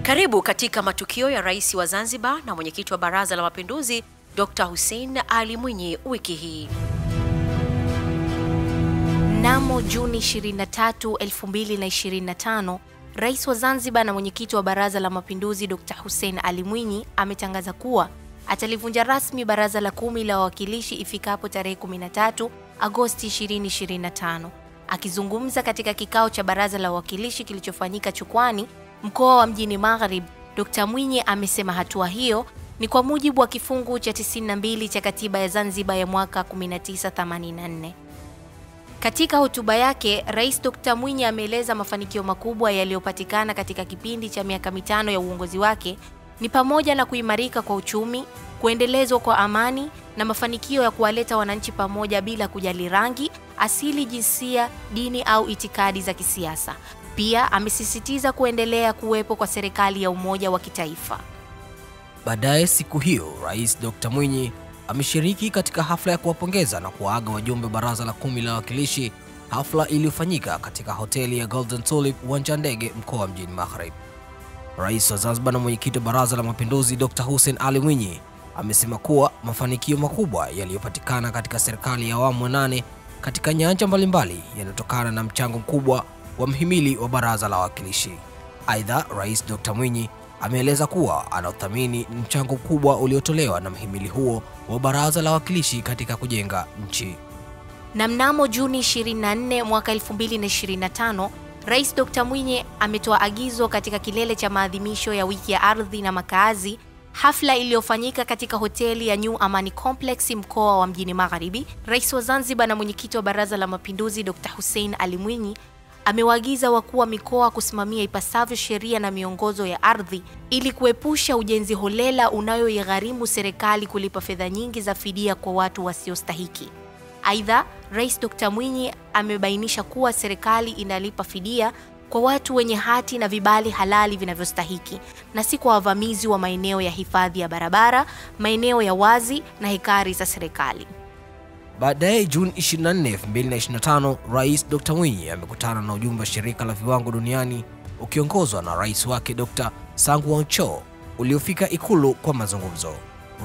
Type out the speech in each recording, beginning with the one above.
Karibu katika matukio ya Rais wa Zanzibar na mwenyekiti wa Baraza la Mapinduzi Dr. Hussein Ali Mwinyi wiki hii. Mnamo Juni 23, 2025, Rais wa Zanzibar na mwenyekiti wa Baraza la Mapinduzi Dr. Hussein Ali Mwinyi ametangaza kuwa atalivunja rasmi Baraza la 10 la Wawakilishi ifikapo tarehe 13 Agosti 2025. Akizungumza katika kikao cha Baraza la Wawakilishi kilichofanyika Chukwani, mkoa wa Mjini Magharibi, Dr. Mwinyi amesema hatua hiyo ni kwa mujibu wa kifungu cha 92 cha Katiba ya Zanzibar ya mwaka 1984. Katika hotuba yake, Rais Dr. Mwinyi ameeleza mafanikio makubwa yaliyopatikana katika kipindi cha miaka 5 ya uongozi wake, ni pamoja na kuimarika kwa uchumi, kuendelezwa kwa amani na mafanikio ya kuwaleta wananchi pamoja bila kujali rangi, asili, jinsia, dini au itikadi za kisiasa. Pia amesisitiza kuendelea kuwepo kwa serikali ya umoja wa kitaifa. Baadaye siku hiyo, Rais Dr. Mwinyi ameshiriki katika hafla ya kuwapongeza na kuwaaga wajumbe Baraza la 10 la Wawakilishi, hafla iliyofanyika katika hoteli ya Golden Tulip uwanja ndege mkoa wa Mjini Magharibi. Rais wa Zanzibar na mwenyekiti wa Baraza la Mapinduzi Dr. Hussein Ali Mwinyi amesema kuwa mafanikio makubwa yaliyopatikana katika serikali ya awamu ya 8 katika nyanja mbalimbali yanatokana na mchango mkubwa wa mhimili wa Baraza la Wawakilishi. Aidha, Rais Dr. Mwinyi ameeleza kuwa anauthamini mchango mkubwa uliotolewa na mhimili huo wa Baraza la Wawakilishi katika kujenga nchi. Na mnamo Juni 24 mwaka 2025, Rais Dr. Mwinyi ametoa agizo katika kilele cha maadhimisho ya wiki ya ardhi na makazi, hafla iliyofanyika katika hoteli ya New Amani Complex mkoa wa Mjini Magharibi. Rais wa Zanzibar na mwenyekiti wa Baraza la Mapinduzi Dr. Hussein Ali Mwinyi amewaagiza wakuu wa mikoa kusimamia ipasavyo sheria na miongozo ya ardhi ili kuepusha ujenzi holela unayoigharimu serikali kulipa fedha nyingi za fidia kwa watu wasiostahiki. Aidha, Rais Dr. Mwinyi amebainisha kuwa serikali inalipa fidia kwa watu wenye hati na vibali halali vinavyostahiki na si kwa wavamizi wa maeneo ya hifadhi ya barabara, maeneo ya wazi na hekari za serikali. Baadaye Juni 24, 2025, Rais Dr. Mwinyi amekutana na ujumbe wa Shirika la Viwango Duniani ukiongozwa na rais wake Dr. Sangwan Cho uliofika Ikulu kwa mazungumzo.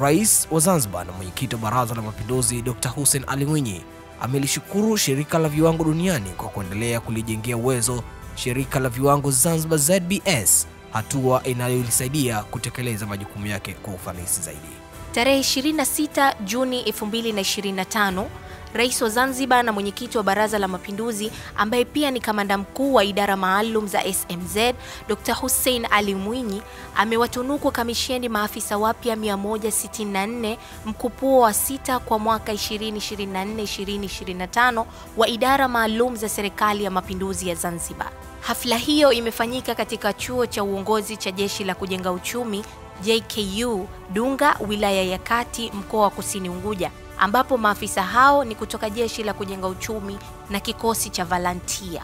Rais wa Zanzibar na mwenyekiti wa Baraza la Mapinduzi Dr. Hussein Ali Mwinyi amelishukuru Shirika la Viwango Duniani kwa kuendelea kulijengea uwezo Shirika la Viwango Zanzibar ZBS, hatua inayolisaidia kutekeleza majukumu yake kwa ufanisi zaidi. Tarehe 26 Juni 2025, Rais wa Zanzibar na mwenyekiti wa Baraza la Mapinduzi ambaye pia ni kamanda mkuu wa idara maalum za SMZ Dr. Hussein Ali Mwinyi amewatunuku kamisheni maafisa wapya 164 mkupuo wa 6 kwa mwaka 2024-2025 wa idara maalum za Serikali ya Mapinduzi ya Zanzibar. Hafla hiyo imefanyika katika chuo cha uongozi cha Jeshi la Kujenga Uchumi JKU Dunga, wilaya ya Kati, mkoa wa Kusini Unguja, ambapo maafisa hao ni kutoka Jeshi la Kujenga Uchumi na kikosi cha Valantia.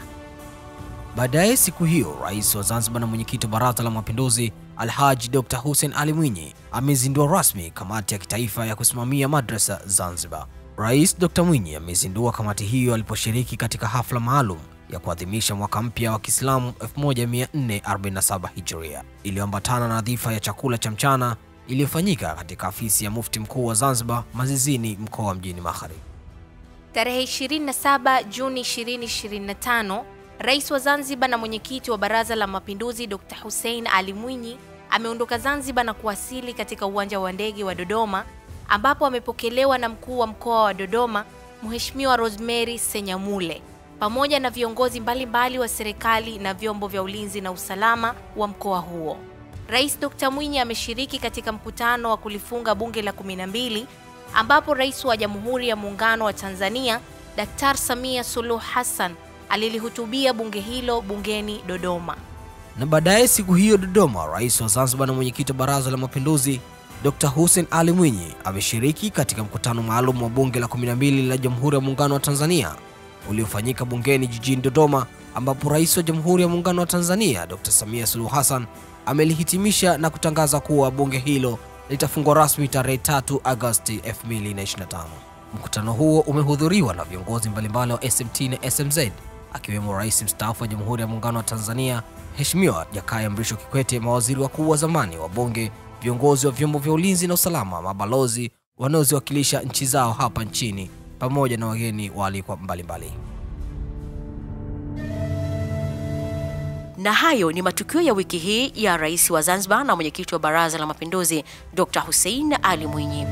Baadaye siku hiyo, Rais wa Zanzibar na mwenyekiti wa Baraza la Mapinduzi Alhaji Dr. Hussein Ali Mwinyi amezindua rasmi kamati ya kitaifa ya kusimamia madrasa Zanzibar. Rais Dr. Mwinyi amezindua kamati hiyo aliposhiriki katika hafla maalum ya kuadhimisha mwaka mpya wa Kiislamu 1447 Hijria iliyoambatana na dhifa ya chakula cha mchana iliyofanyika katika afisi ya Mufti Mkuu wa Zanzibar Mazizini, mkoa wa Mjini Magharibi. Tarehe 27 Juni 2025, Rais wa Zanzibar na mwenyekiti wa Baraza la Mapinduzi Dr. Hussein Ali Mwinyi ameondoka Zanzibar na kuwasili katika uwanja wa ndege wa Dodoma, ambapo amepokelewa na mkuu wa mkoa wa Dodoma Mheshimiwa Rosemary Senyamule pamoja na viongozi mbalimbali wa serikali na vyombo vya ulinzi na usalama wa mkoa huo. Rais Dr. Mwinyi ameshiriki katika mkutano wa kulifunga bunge la 12 ambapo Rais wa Jamhuri ya Muungano wa Tanzania Daktari Samia Suluhu Hassan alilihutubia bunge hilo bungeni Dodoma. Na baadaye siku hiyo Dodoma, Rais wa Zanzibar na mwenyekiti wa Baraza la Mapinduzi Dr. Hussein Ali Mwinyi ameshiriki katika mkutano maalum wa bunge la 12 la Jamhuri ya Muungano wa Tanzania uliofanyika bungeni jijini Dodoma, ambapo Rais wa Jamhuri ya Muungano wa Tanzania Dr. Samia Suluhu Hassan amelihitimisha na kutangaza kuwa bunge hilo litafungwa rasmi tarehe 3 Agosti 2025. Mkutano huo umehudhuriwa na viongozi mbalimbali wa SMT na SMZ akiwemo Rais mstaafu wa Jamhuri ya Muungano wa Tanzania Mheshimiwa Jakaya Mrisho Kikwete, mawaziri wakuu wa zamani, wabunge, viongozi wa vyombo vya ulinzi na usalama, mabalozi wanaoziwakilisha nchi zao hapa nchini, pamoja na wageni waalikwa mbalimbali. Na hayo ni matukio ya wiki hii ya Rais wa Zanzibar na mwenyekiti wa Baraza la Mapinduzi Dr. Hussein Ali Mwinyi.